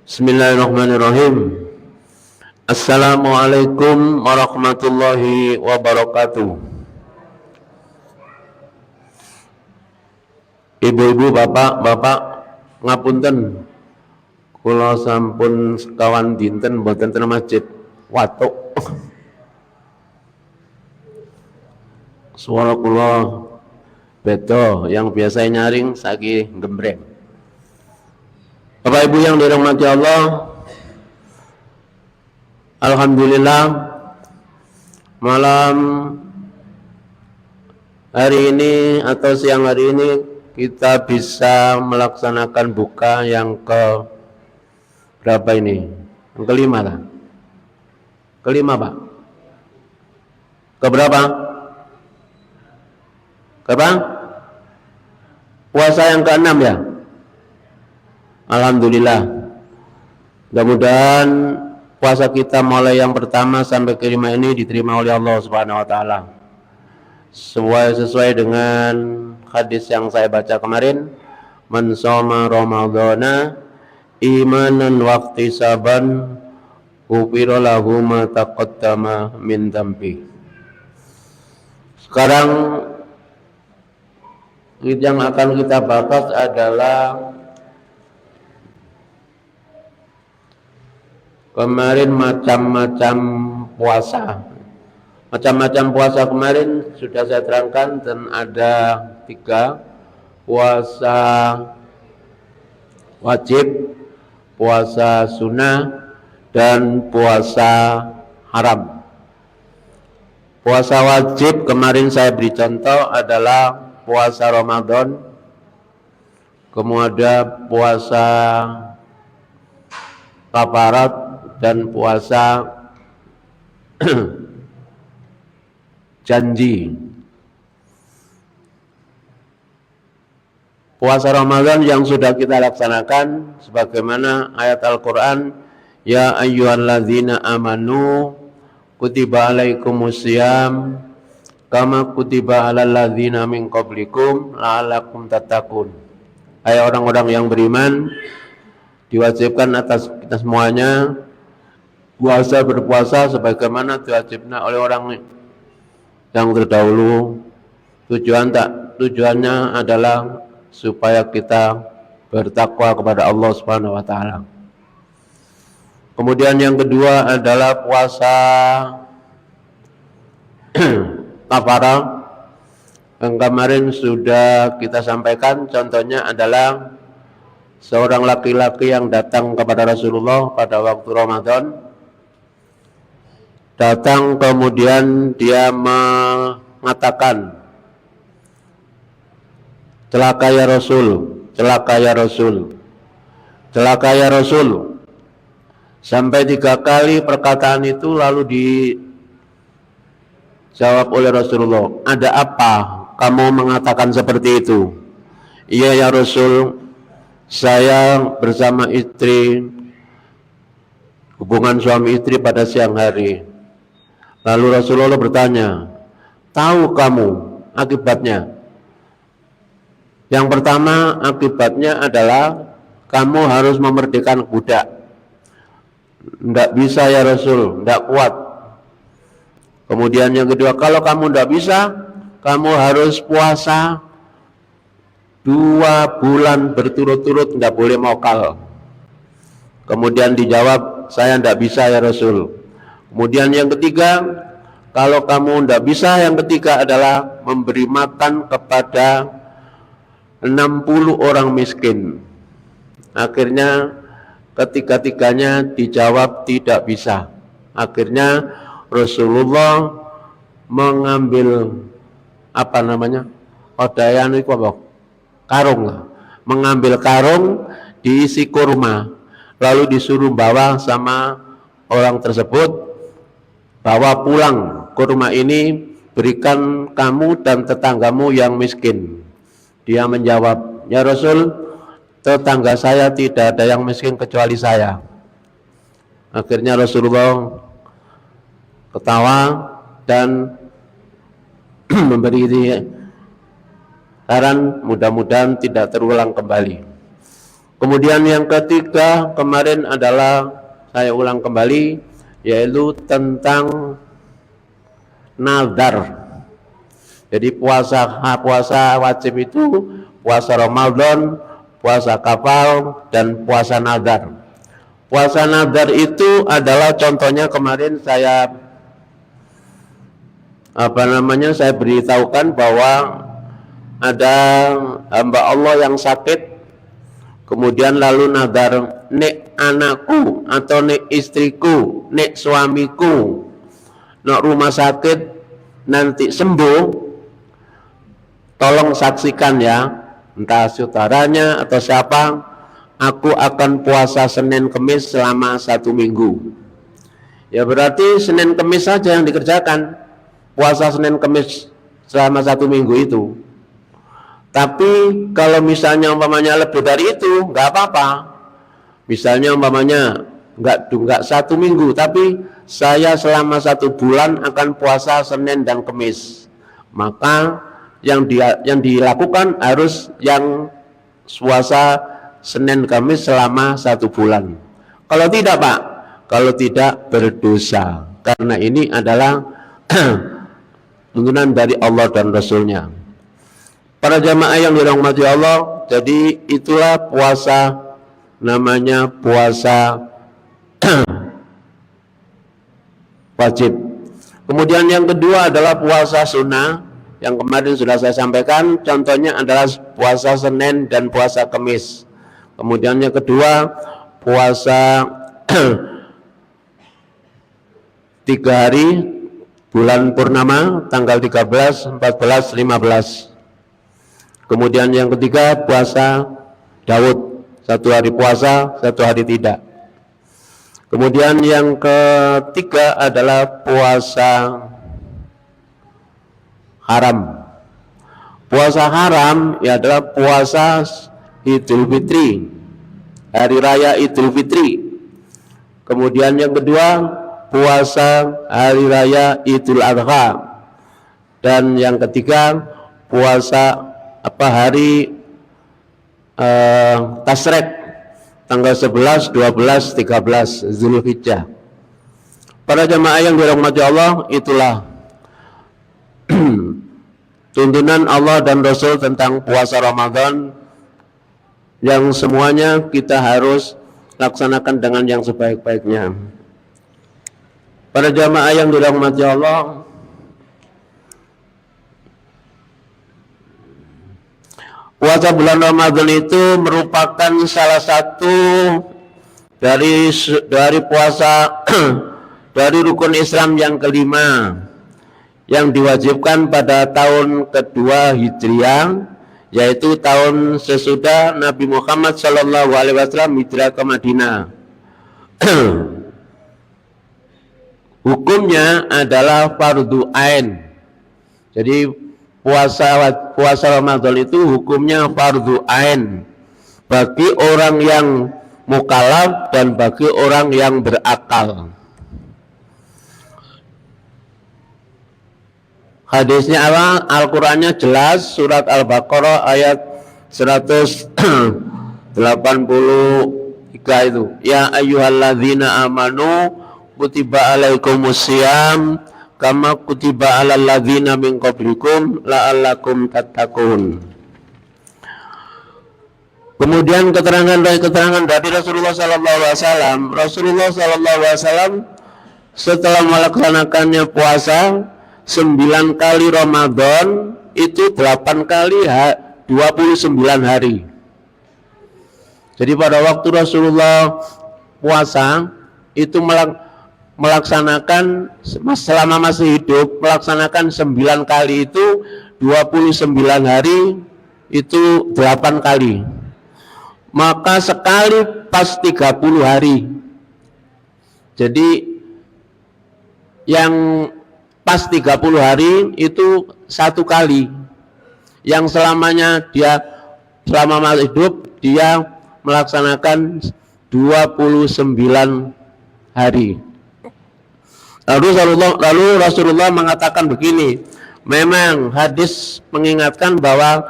Bismillahirrahmanirrahim. Assalamualaikum warahmatullahi wabarakatuh. Ibu-ibu, bapak-bapak, ngapunten, kula sampun sekawan dinten mboten ten masjid Watuk. Suara kula beda, yang biasa nyaring saiki gembreng. Bapak Ibu yang dirahmati Allah, alhamdulillah malam hari ini atau siang hari ini kita bisa melaksanakan buka yang ke berapa ini? Yang kelima lah. Kelima, Pak. Keberapa? Keberapa? Puasa yang keenam ya? Alhamdulillah. Mudah-mudahan puasa kita mulai yang pertama sampai kelima ini diterima oleh Allah Subhanahu wa taala. Sesuai dengan hadis yang saya baca kemarin, man shoma ramadhana imanan wa ihtisaban ghufira lahu ma taqaddama min dhanbi. Sekarang yang akan kita bahas adalah kemarin macam-macam puasa. Macam-macam puasa kemarin sudah saya terangkan, dan ada 3: puasa wajib, puasa sunnah, dan puasa haram. Puasa wajib kemarin saya beri contoh adalah puasa Ramadan, kemudian puasa kafarat, dan puasa janji. Puasa Ramadan yang sudah kita laksanakan sebagaimana ayat Al-Quran, ya ayyuhalladzina amanu kutiba alaikumusiyam kama kutiba alal ladzina min qablikum la'allakum tattaqun. Hai orang-orang yang beriman, diwajibkan atas kita semuanya berpuasa sebagaimana diwajibkan oleh orang yang terdahulu. Tujuannya adalah supaya kita bertakwa kepada Allah Subhanahu wa taala. Kemudian yang kedua adalah puasa kafarah, yang kemarin sudah kita sampaikan. Contohnya adalah seorang laki-laki yang datang kepada Rasulullah pada waktu Ramadan. Datang kemudian dia mengatakan, celaka ya Rasul, celaka ya Rasul, celaka ya Rasul. Sampai 3 kali perkataan itu, lalu dijawab oleh Rasulullah, ada apa kamu mengatakan seperti itu? Iya ya Rasul, saya bersama istri, hubungan suami istri pada siang hari. Lalu Rasulullah bertanya, tahu kamu akibatnya? Yang pertama, akibatnya adalah kamu harus memerdekakan budak. Tidak bisa ya Rasul, tidak kuat. Kemudian yang kedua, kalau kamu tidak bisa, kamu harus puasa 2 bulan berturut-turut, tidak boleh mokal. Kemudian dijawab, saya tidak bisa ya Rasul. Kemudian yang ketiga, kalau kamu tidak bisa, yang ketiga adalah memberi makan kepada 60 orang miskin. Akhirnya ketiga-tiganya dijawab tidak bisa. Akhirnya Rasulullah mengambil odayan itu apa? Karung, mengambil karung diisi kurma, lalu disuruh bawa sama orang tersebut, bawa pulang kurma ini, berikan kamu dan tetanggamu yang miskin. Dia menjawab, ya Rasul, tetangga saya tidak ada yang miskin kecuali saya. Akhirnya Rasulullah ketawa dan memberi saran mudah-mudahan tidak terulang kembali. Kemudian yang ketiga kemarin adalah, saya ulang kembali, yaitu tentang nazar. Jadi puasa wajib itu puasa Ramadan, puasa kafar, dan puasa nazar. Puasa nazar itu adalah contohnya kemarin saya saya beritahukan bahwa ada hamba Allah yang sakit, kemudian lalu nazar, nek anakku atau nek istriku, nek suamiku nek rumah sakit nanti sembuh, tolong saksikan ya, entah saudaranya atau siapa, aku akan puasa Senin Kemis selama 1 minggu. Ya berarti Senin Kemis saja yang dikerjakan, puasa Senin Kemis selama 1 minggu itu. Tapi kalau misalnya umpamanya lebih dari itu, nggak apa-apa. Misalnya umpamanya nggak 1 minggu, tapi saya selama 1 bulan akan puasa Senin dan Kemis, maka yang dilakukan harus yang puasa Senin Kamis selama 1 bulan. Kalau tidak Pak, kalau tidak berdosa, karena ini adalah tuntunan dari Allah dan Rasulnya. Para jamaah yang dirahmati Allah, jadi itulah puasa, namanya puasa wajib. Kemudian yang kedua adalah puasa sunnah, yang kemarin sudah saya sampaikan, contohnya adalah puasa Senin dan puasa Kamis. Kemudian yang kedua puasa 3 hari bulan purnama, tanggal 13, 14, 15. Kemudian yang ketiga puasa Daud, 1 hari puasa, 1 hari tidak. Kemudian yang ketiga adalah puasa haram. Puasa haram ya adalah puasa Idul Fitri, hari raya Idul Fitri. Kemudian yang kedua puasa hari raya Idul Adha. Dan yang ketiga puasa hari Tasrek, tanggal 11, 12, 13 Zulhijjah. Para jamaah yang dirahmati Allah, itulah tuntunan Allah dan Rasul tentang puasa Ramadan yang semuanya kita harus laksanakan dengan yang sebaik-baiknya. Para jamaah yang dirahmati Allah, puasa bulan Ramadan itu merupakan salah satu dari puasa dari rukun Islam yang kelima yang diwajibkan pada tahun kedua Hijriah, yaitu tahun sesudah Nabi Muhammad SAW hijrah ke Madinah. Hukumnya adalah fardu ain. Jadi puasa Ramadan itu hukumnya fardu ain bagi orang yang mukallaf dan bagi orang yang berakal. Hadisnya apa? Al-Qur'annya jelas, surat Al-Baqarah ayat 183 itu. Ya ayyuhalladzina amanu kutiba alaikumusiyam kama kutiba alal ladzina min qablikum la'allakum tattaqun. Kemudian keterangan dari Rasulullah sallallahu alaihi wasallam. Rasulullah sallallahu alaihi wasallam setelah melaksanakannya puasa 9 kali Ramadan, itu 8 kali 29 hari. Jadi pada waktu Rasulullah puasa itu melaksanakan selama masih hidup, melaksanakan 9 kali itu 29 hari itu 8 kali. Maka sekali pas 30 hari. Jadi yang pas 30 hari itu 1 kali. Yang selamanya dia selama masih hidup dia melaksanakan 29 hari. Lalu Rasulullah mengatakan begini, memang hadis mengingatkan bahwa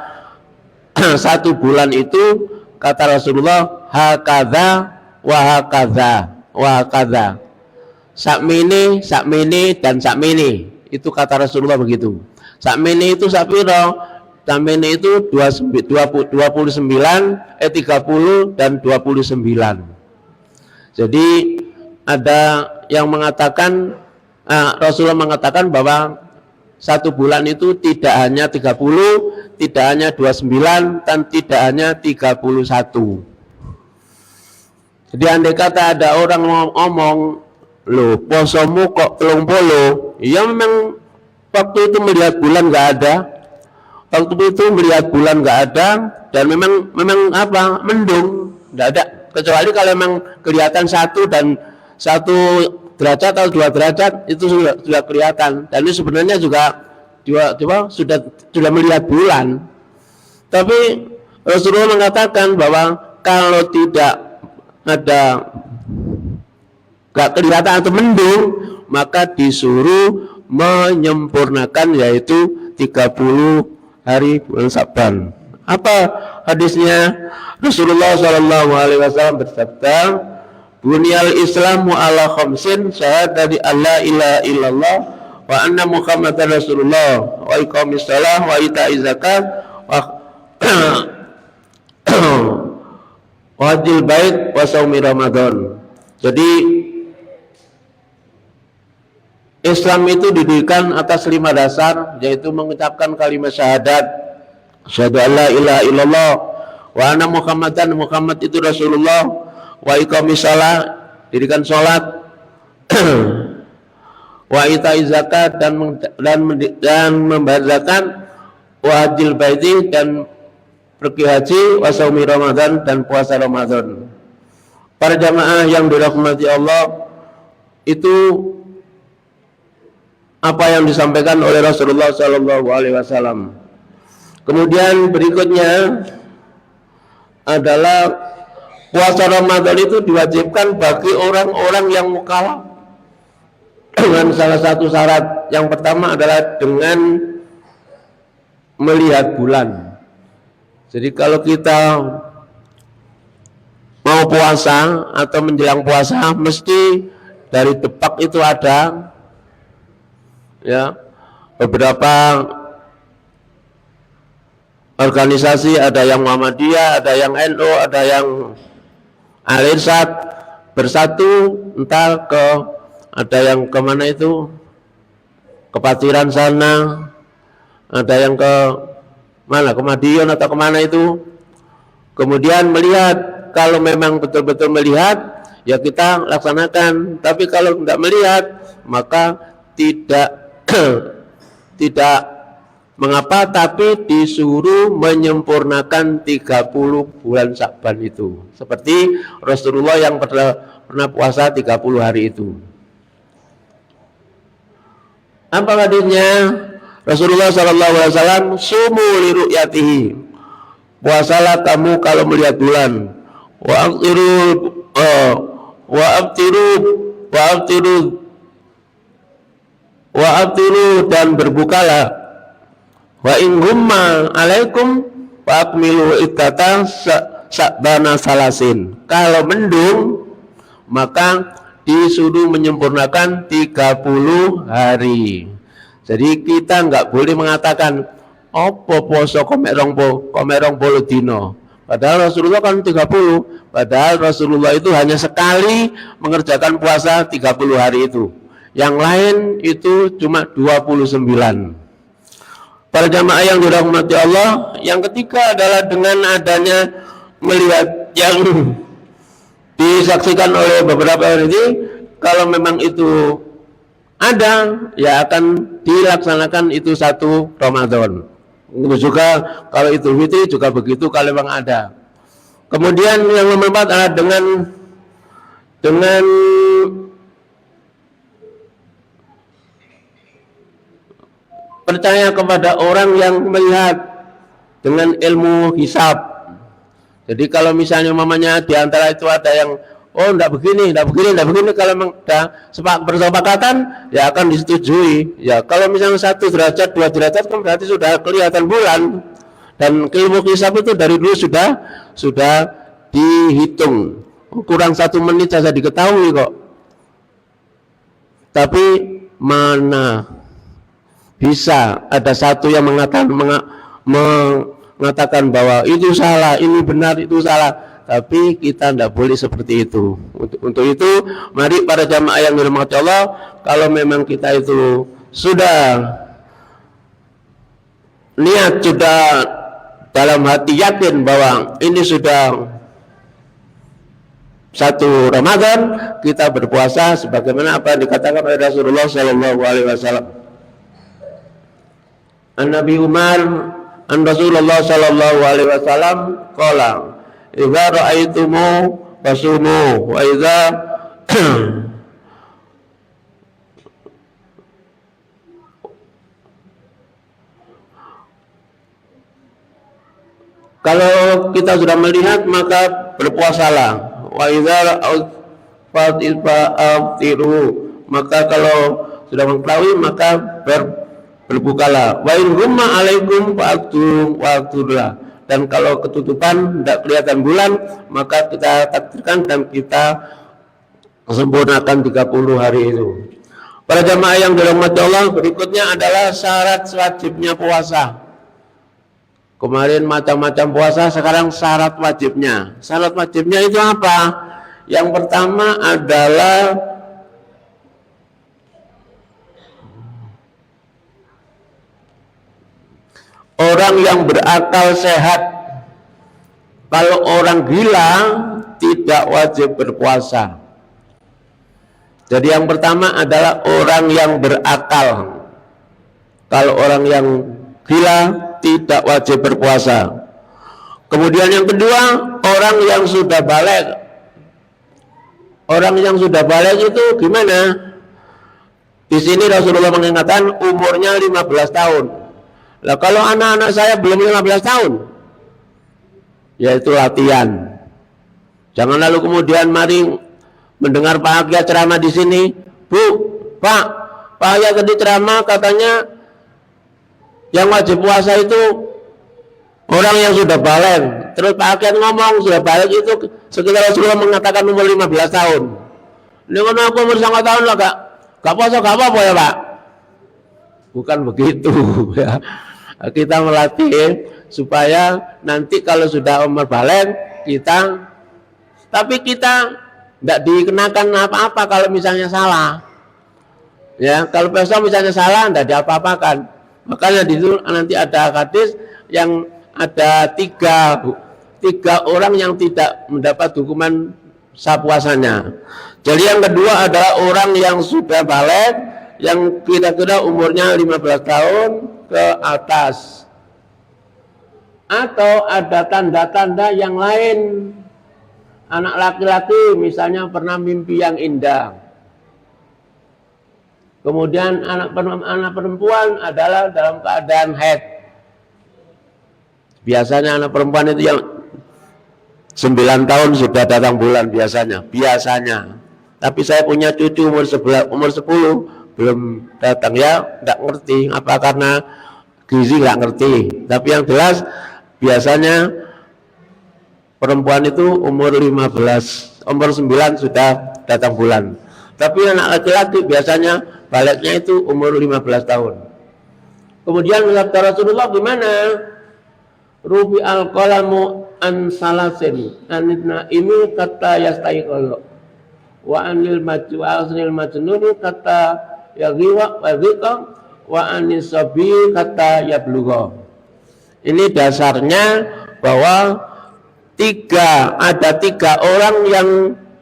1 bulan itu kata Rasulullah, hakadha wa hakadha wa hakadha. Sakmini, sakmini, dan sakmini. Itu kata Rasulullah begitu. Sakmini itu sapiro? Sakmini itu 30 dan 29. Jadi ada yang mengatakan, Rasulullah mengatakan bahwa satu bulan itu tidak hanya 30, tidak hanya 29, dan tidak hanya 31. Jadi andai kata ada orang ngomong, loh posomu kok 30, ya memang waktu itu melihat bulan nggak ada, waktu itu melihat bulan nggak ada, dan memang apa, mendung, nggak ada, kecuali kalau memang kelihatan 1 derajat atau 2 derajat itu sudah kelihatan, dan ini sebenarnya juga sudah melihat bulan. Tapi Rasulullah mengatakan bahwa kalau tidak ada gak kelihatan atau mendung, maka disuruh menyempurnakan, yaitu 30 hari bulan Sa'ban. Apa hadisnya? Rasulullah SAW bersabda, bunyal islamu ala khamsin, syahadati alla ilaha illallah wa anna muhammadan rasulullah wa iqamis shalah wa ita'iz zakat wa hajjil bait wa shaumi ramadan. Jadi Islam itu didirikan atas 5 dasar, yaitu mengucapkan kalimat syahadat, syahadu alla ilaha illallah wa anna muhammadan, Muhammad itu rasulullah, wa iqamis shalah, dirikan salat, wa ita'iz zakat, dan membayar zakat, wa hajjil baiti, dan pergi haji, wa shaumi ramadan, dan puasa Ramadan. Para jamaah yang dirahmati Allah, itu apa yang disampaikan oleh Rasulullah SAW. Kemudian berikutnya adalah puasa Ramadan itu diwajibkan bagi orang-orang yang mukallaf dengan salah satu syarat. Yang pertama adalah dengan melihat bulan. Jadi kalau kita mau puasa atau menjelang puasa, mesti dari Depak itu ada, ya, beberapa organisasi, ada yang Muhammadiyah, ada yang NU, ada yang Al-Irsyad, bersatu entah ada yang kemana itu, ke Patiran sana, ada yang ke mana, ke Madiun atau kemana itu. Kemudian melihat, kalau memang betul-betul melihat, ya kita laksanakan. Tapi kalau tidak melihat, maka tidak mengapa, tapi disuruh menyempurnakan 30 bulan Sa'ban itu, seperti Rasulullah yang pernah puasa 30 hari itu. Apa hadisnya? Rasulullah SAW, sumu li ru'yatihi, puasalah kamu kalau melihat bulan, wa abtiru, dan berbukalah, wa in gumma alaikum wa akmilu iddata sa'bana salasin, kalau mendung maka disuruh menyempurnakan 30 hari. Jadi kita nggak boleh mengatakan opo poso komerong polo dino, padahal Rasulullah kan 30, padahal Rasulullah itu hanya sekali mengerjakan puasa 30 hari itu, yang lain itu cuma 29. Para jamaah yang dirahmati Allah, yang ketiga adalah dengan adanya melihat yang disaksikan oleh beberapa orang ini, kalau memang itu ada, ya akan dilaksanakan itu 1 Ramadan. Itu juga kalau Idul Fitri juga begitu kalau memang ada. Kemudian yang nomor 4 adalah dengan percaya kepada orang yang melihat dengan ilmu hisab. Jadi kalau misalnya mamanya di antara itu ada yang enggak begini, kalau memang bersepakatan, ya akan disetujui. Ya kalau misalnya 1 derajat, 2 derajat kan berarti sudah kelihatan bulan. Dan ilmu hisab itu dari dulu sudah dihitung. Kurang 1 menit saja diketahui kok. Tapi mana bisa ada satu yang mengatakan bahwa itu salah, ini benar, itu salah. Tapi kita tidak boleh seperti itu. Untuk itu, mari para jamaah yang dirahmati Allah, kalau memang kita itu sudah niat, sudah dalam hati yakin bahwa ini sudah 1 Ramadan, kita berpuasa sebagaimana apa yang dikatakan oleh Rasulullah Shallallahu Alaihi Wasallam. An Nabi Umar an Rasulullah Shallallahu Alaihi Wasallam qala idza ra'aitumu fasumu wa idza kalau kita sudah melihat maka berpuasalah. Wa idza fa'tiru, maka kalau sudah mengetahui maka berbukalah. Wa in rumma alaikum fa'tulah, dan kalau ketutupan tidak kelihatan bulan maka kita takdirkan dan kita sempurnakan 30 hari itu. Para jamaah yang dirahmati Allah, berikutnya adalah syarat wajibnya puasa. Kemarin macam-macam puasa, sekarang syarat wajibnya. Syarat wajibnya itu apa? Yang pertama adalah orang yang berakal sehat. Kalau orang gila tidak wajib berpuasa. Jadi yang pertama adalah orang yang berakal. Kalau orang yang gila tidak wajib berpuasa. Kemudian yang kedua, orang yang sudah balik. Orang yang sudah balik itu gimana? Di sini Rasulullah mengingatkan umurnya 15 tahun. Lah kalau anak-anak saya belum 15 tahun, yaitu latihan. Jangan lalu kemudian mari mendengar Pak Agia ceramah di sini, Bu, Pak Agia tadi ceramah katanya yang wajib puasa itu orang yang sudah balik. Terus Pak Agen ngomong sudah balik itu sekitar Rasulullah mengatakan umur 15 tahun. Ini kan aku umur 9 tahun lah gak puasa gak apa-apa ya Pak. Bukan begitu ya. Kita melatih supaya nanti kalau sudah umur balik kita, tapi kita tidak dikenakan apa-apa kalau misalnya salah. Ya, kalau besok misalnya salah tidak diapa-apakan. Makanya di situ nanti ada hadis yang ada tiga orang yang tidak mendapat hukuman sah puasanya. Jadi yang kedua adalah orang yang sudah balik, yang kira-kira umurnya 15 tahun ke atas. Atau ada tanda-tanda yang lain. Anak laki-laki misalnya pernah mimpi yang indah. Kemudian anak perempuan adalah dalam keadaan haid. Biasanya anak perempuan itu yang 9 tahun sudah datang bulan biasanya. Tapi saya punya cucu umur 10 belum datang ya, tidak ngerti apa karena gizi nggak ngerti. Tapi yang jelas biasanya perempuan itu umur 9 sudah datang bulan. Tapi anak laki-laki biasanya baliknya itu umur 15 tahun. Kemudian kata Rasulullah gimana? Rubi al-qalamu an salasin anidna ini kata yastaiqallah wa anil majwa asnil majnuni kata yaghiwa wa dhika wa anis sabi kata yablugha. Ini dasarnya bahwa ada tiga orang yang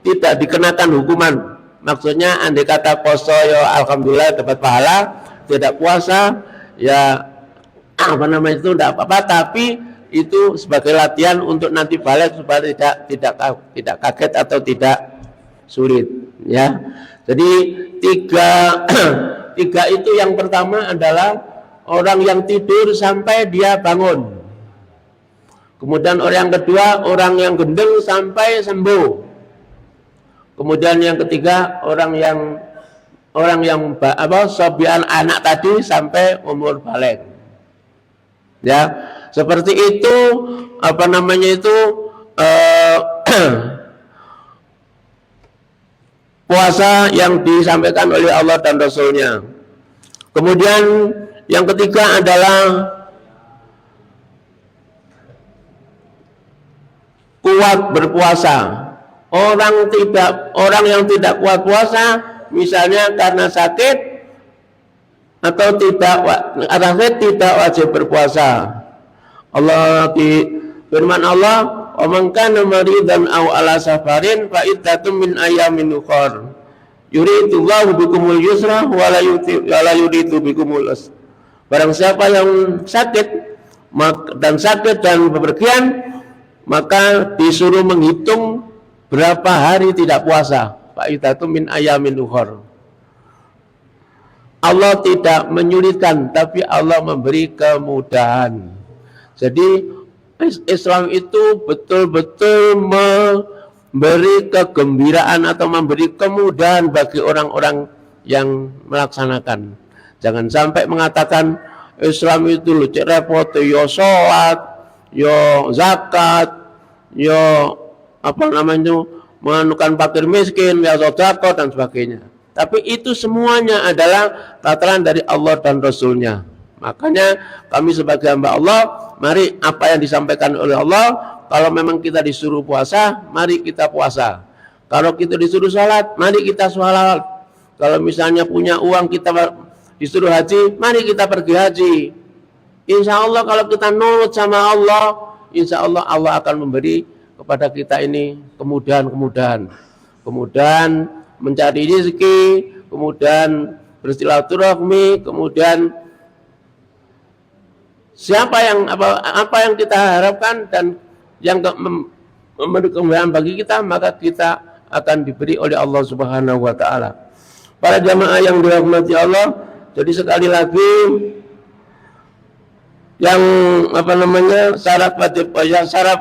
tidak dikenakan hukuman. Maksudnya andai kata puasa ya alhamdulillah dapat pahala, tidak puasa ya itu tidak apa-apa, tapi itu sebagai latihan untuk nanti balik supaya tidak kaget atau tidak sulit ya. Jadi tiga itu yang pertama adalah orang yang tidur sampai dia bangun. Kemudian orang yang kedua orang yang gendeng sampai sembuh. Kemudian yang ketiga orang yang sobian anak tadi sampai umur balik. Ya, Seperti itu apa namanya itu puasa yang disampaikan oleh Allah dan Rasul-Nya. Kemudian yang ketiga adalah kuat berpuasa. Orang yang tidak kuat puasa, misalnya karena sakit atau tidak wajib berpuasa. Firman Allah, "Wa man kana maridan aw ala safarin fa iddatun min ayamin ukhra. Yuridullahu bikumul yusra wa la yuridu bikumul usra." Barang siapa yang sakit dan bepergian, maka disuruh menghitung berapa hari tidak puasa. Fa iddatun min ayamin ukhra. Allah tidak menyulitkan, tapi Allah memberi kemudahan. Jadi Islam itu betul-betul memberi kegembiraan atau memberi kemudahan bagi orang-orang yang melaksanakan. Jangan sampai mengatakan Islam itu lu cek repot, yo sholat, yo zakat, yo apa namanya menganukan fakir miskin, ya sedekah dan sebagainya. Tapi itu semuanya adalah tataran dari Allah dan Rasul-Nya. Makanya kami sebagai hamba Allah, mari apa yang disampaikan oleh Allah, kalau memang kita disuruh puasa, mari kita puasa. Kalau kita disuruh salat, mari kita salat. Kalau misalnya punya uang kita disuruh haji, mari kita pergi haji. Insya Allah kalau kita nurut sama Allah, insya Allah Allah akan memberi kepada kita ini kemudahan-kemudahan. Kemudahan mencari rezeki, kemudian bersilaturahmi, kemudian apa yang kita harapkan dan yang memberi kemudahan bagi kita, maka kita akan diberi oleh Allah Subhanahu wa taala. Para jamaah yang dirahmati Allah, jadi sekali lagi yang apa namanya syarat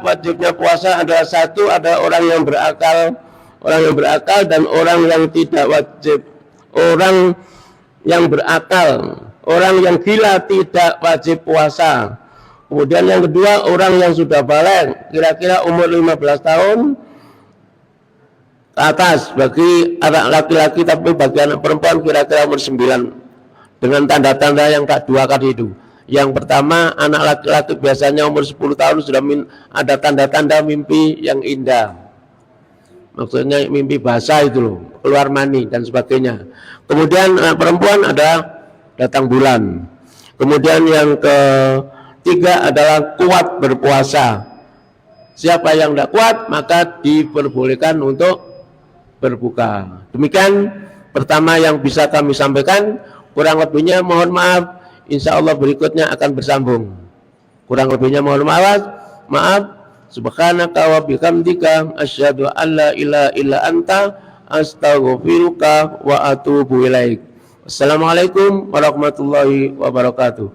wajibnya puasa adalah satu, ada orang yang berakal dan orang yang tidak wajib. Orang yang berakal, orang yang gila tidak wajib puasa. Kemudian yang kedua, orang yang sudah balik, kira-kira umur 15 tahun ke atas bagi anak laki-laki, tapi bagi anak perempuan kira-kira umur 9, dengan tanda-tanda yang dua kali itu. Yang pertama, anak laki-laki biasanya umur 10 tahun sudah ada tanda-tanda mimpi yang indah. Maksudnya mimpi basah itu loh, keluar mani dan sebagainya. Kemudian perempuan ada datang bulan. Kemudian yang ketiga adalah kuat berpuasa. Siapa yang tidak kuat maka diperbolehkan untuk berbuka. Demikian pertama yang bisa kami sampaikan. Kurang lebihnya mohon maaf. Insya Allah berikutnya akan bersambung. Kurang lebihnya mohon maaf. Subhanaka wa bihamdika asyhadu an la ilaha illa anta astaghfiruka wa atubu ilaik. Assalamualaikum warahmatullahi wabarakatuh.